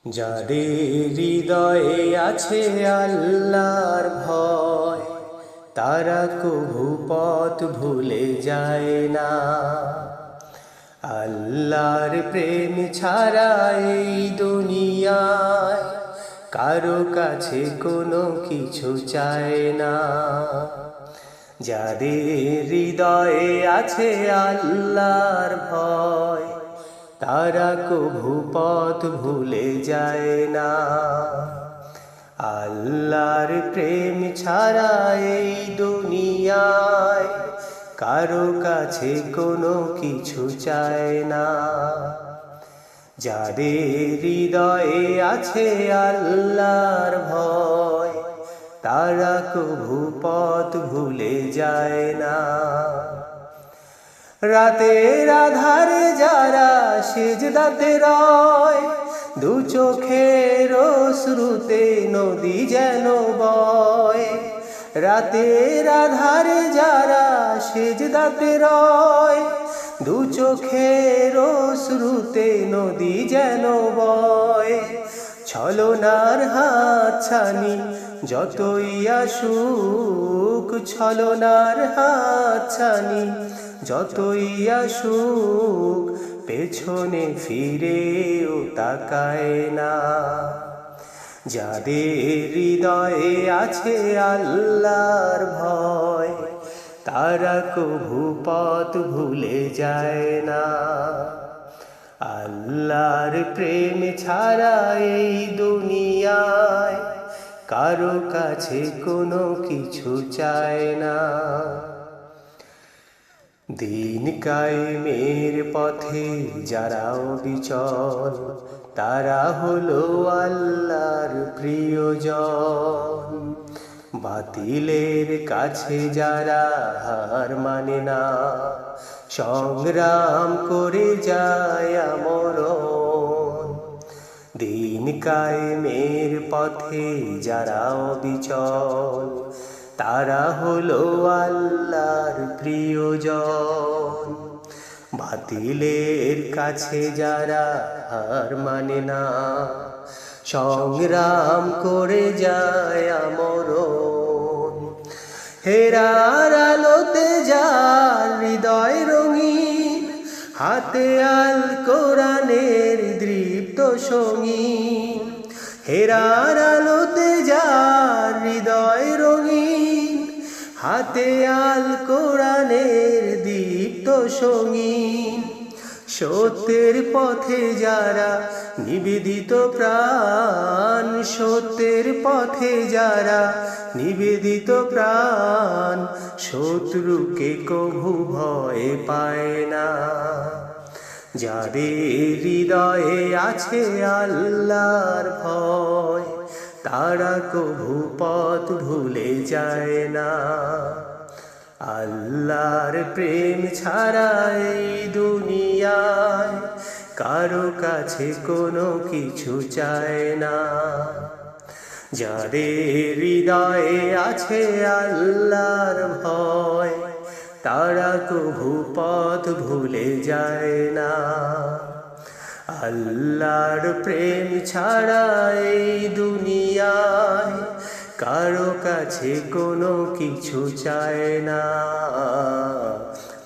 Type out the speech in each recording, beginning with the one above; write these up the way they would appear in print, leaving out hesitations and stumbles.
যাদের হৃদয়ে আছে আল্লাহর ভয়, তারা কভু পথ ভুলে যায় না। আল্লাহর প্রেম ছাড়া এই দুনিয়ায় কারো কাছে কোনো কিছু চায় না। যাদের হৃদয়ে আছে আল্লাহর ভয়, তারা কভু পথ ভুলে যায় না। আল্লাহর প্রেম ছাড়া এই দুনিয়ায় কারো কাছে কোনো কিছু চায় না। যাদের হৃদয়ে আছে আল্লাহর ভয়, তারা কভু পথ ভুলে যায় না। রাতের আধারে যারা সিজদাতে রয়, দু চোখের অশ্রুতে নদী যেন বয়। রাতের আধারে যারা সিজদাতে রয়, দু চোখের অশ্রুতে নদী যেন বয়। ছলনার হাতছানি যতই আসুক, ছলনার হাতছানি যতই আসুক, পেছনে ফিরেও তাকায় না। যাদের হৃদয়ে আছে আল্লাহর ভয়, তারা কভু পথ ভুলে যায় না। আল্লাহর প্রেম ছাড়া এই দুনিয়ায় কারো কাছে কোনো কিছু চায় না। দিন কায়েমের পথে যারা অবিচল, তারা হলো আল্লাহর প্রিয়জন। বাতিলের কাছে যারা হার মানে না, সংগ্রাম করে যায় আমরণ। দিন কায়েমের পথে যারা অবিচল, তারা হলো আল্লাহর প্রিয়জন। বাতিলের কাছে যারা হার মানে না, সংগ্রাম করে যায় আমরণ। হেরার আলোতে যার হৃদয় রঙিন, হাতে আল কোরআনের দৃপ্ত সঙ্গীন। হেরার আলোতে যার হৃদয় রঙিন, হাতে আল কোরআনের দীপ্ত সঙ্গীন। সত্যের পথে যারা নিবেদিত প্রাণ, সত্যের পথে যারা নিবেদিত প্রাণ, শত্রুকে কভু ভয় পায় না। যাদের হৃদয়ে আছে আল্লাহর ভয়, তারা কভু পথ ভুলে যায় না। আল্লাহর প্রেম ছাড়া এই দুনিয়ায় কারো কাছে কোনো কিছু চায় না। যাদের হৃদয়ে আছে আল্লাহর ভয়, তারা কভু পথ ভুলে যায় না। আল্লাহর প্রেম ছাড়া এই দুনিয়ায় কারো কাছে কোনো কিছু চায় না।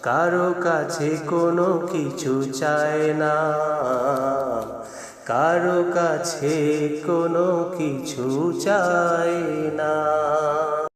কারো কাছে কোনো কিছু চায় না। কারো কাছে কোনো কিছু চায় না।